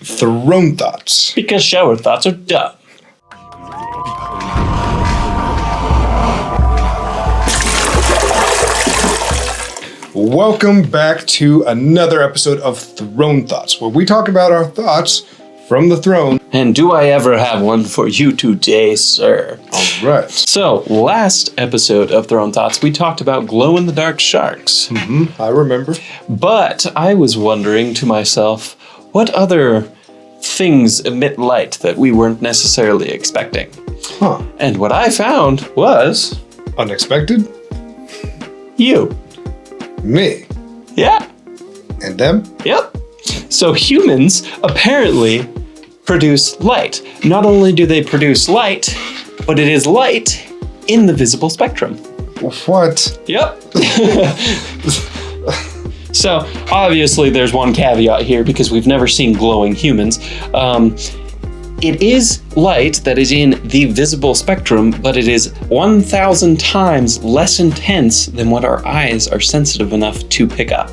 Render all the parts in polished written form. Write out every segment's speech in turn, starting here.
Throne Thoughts. Because shower thoughts are dumb. Welcome back to another episode of Throne Thoughts, where we talk about our thoughts from the throne. And do I ever have one for you today, sir? All right. So, last episode of Throne Thoughts, we talked about glow-in-the-dark sharks. I remember. But I was wondering to myself, what other things emit light that we weren't necessarily expecting? Huh. And what I found was... Unexpected? you. Me. Yeah. And them? Yep. So humans apparently produce light. Not only do they produce light, but it is light in the visible spectrum. What? Yep. So obviously there's one caveat here because we've never seen glowing humans. It is light that is in the visible spectrum, but it is 1,000 times less intense than what our eyes are sensitive enough to pick up.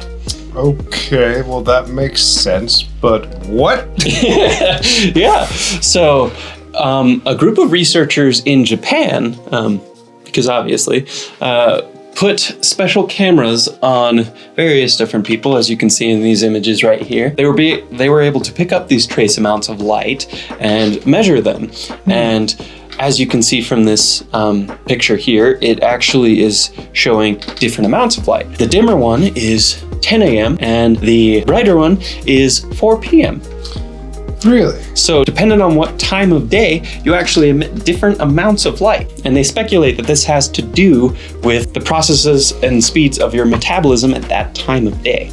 Okay, well that makes sense, but what? Yeah. So a group of researchers in Japan, because obviously, put special cameras on various different people, as you can see in these images right here. They were able to pick up these trace amounts of light and measure them. And as you can see from this picture here, it actually is showing different amounts of light. The dimmer one is 10 a.m. and the brighter one is 4 p.m. Really? So depending on what time of day, you actually emit different amounts of light. And they speculate that this has to do with the processes and speeds of your metabolism at that time of day.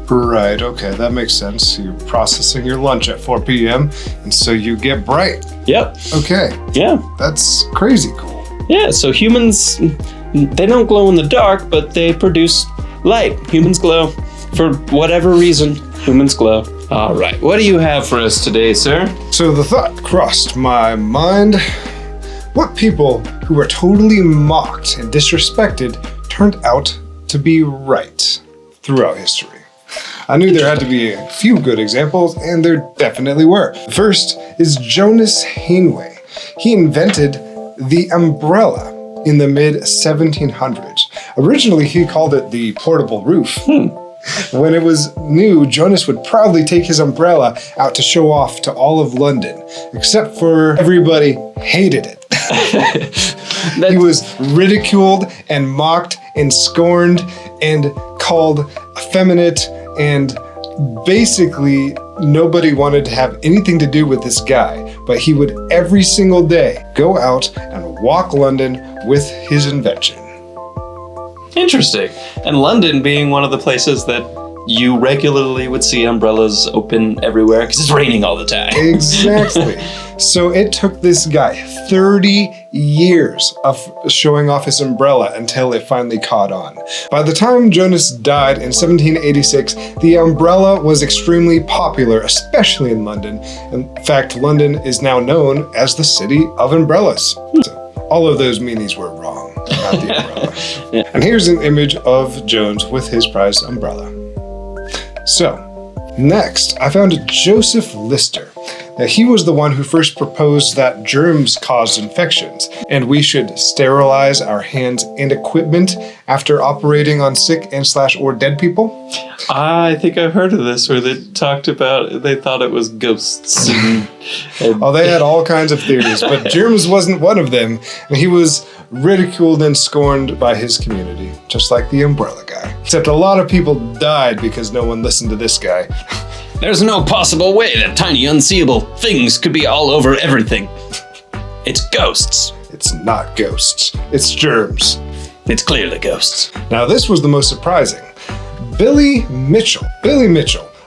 Right, okay, that makes sense. You're processing your lunch at 4 p.m. and so you get bright. Yep. Okay. Yeah. That's crazy cool. Yeah, so humans, they don't glow in the dark, but they produce light. Humans glow. For whatever reason, humans glow. All right, what do you have for us today, sir? So the thought crossed my mind, what people who were totally mocked and disrespected turned out to be right throughout history? I knew there had to be a few good examples, and there definitely were. The first is Jonas Heinway. He invented the umbrella in the mid-1700s. Originally, he called it the portable roof. When it was new, Jonas would proudly take his umbrella out to show off to all of London, except for everybody hated it. He was ridiculed and mocked and scorned and called effeminate, and basically nobody wanted to have anything to do with this guy, but he would every single day go out and walk London with his invention. Interesting. And London being one of the places that you regularly would see umbrellas open everywhere because it's raining all the time. Exactly. So it took this guy 30 years of showing off his umbrella until it finally caught on. By the time Jonas died in 1786, the umbrella was extremely popular, especially in London. In fact, London is now known as the city of umbrellas. So all of those meanies were wrong. Not the umbrella. Yeah. And here's an image of Jones with his prized umbrella. So, next, I found Joseph Lister. Now, he was the one who first proposed that germs caused infections, and we should sterilize our hands and equipment after operating on sick and / or dead people. I think I've heard of this where they talked about, they thought it was ghosts. Oh, they had all kinds of theories, but germs wasn't one of them, and he was ridiculed and scorned by his community, just like the umbrella guy. Except a lot of people died because no one listened to this guy. There's no possible way that tiny unseeable things could be all over everything. It's ghosts. It's not ghosts, it's germs. It's clearly ghosts. Now this was the most surprising. Billy Mitchell,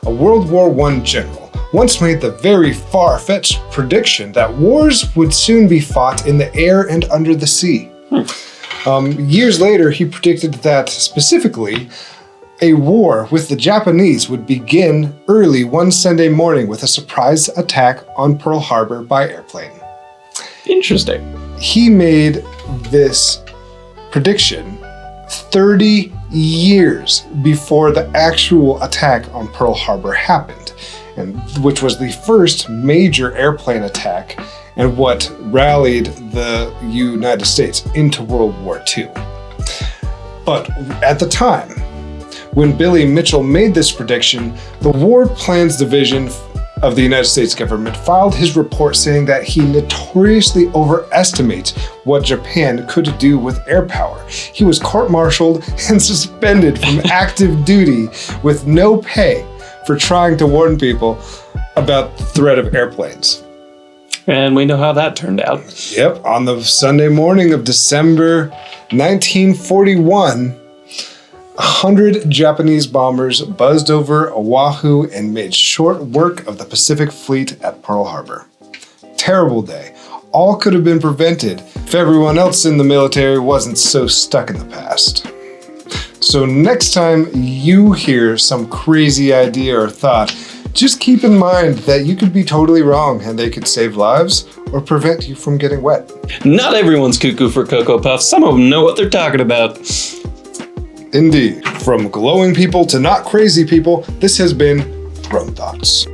a World War I general, once made the very far-fetched prediction that wars would soon be fought in the air and under the sea. Years later, he predicted that, specifically, a war with the Japanese would begin early one Sunday morning with a surprise attack on Pearl Harbor by airplane. Interesting. He made this prediction 30 years before the actual attack on Pearl Harbor happened. and which was the first major airplane attack and what rallied the United States into World War II. But at the time, when Billy Mitchell made this prediction, the War Plans Division of the United States government filed his report saying that he notoriously overestimates what Japan could do with air power. He was court-martialed and suspended from active duty with no pay for trying to warn people about the threat of airplanes. And we know how that turned out. Yep, on the Sunday morning of December 1941, 100 Japanese bombers buzzed over Oahu and made short work of the Pacific Fleet at Pearl Harbor. Terrible day. All could have been prevented if everyone else in the military wasn't so stuck in the past. So next time you hear some crazy idea or thought, just keep in mind that you could be totally wrong and they could save lives or prevent you from getting wet. Not everyone's cuckoo for Cocoa Puffs. Some of them know what they're talking about. Indeed. From glowing people to not crazy people, this has been Throne Thoughts.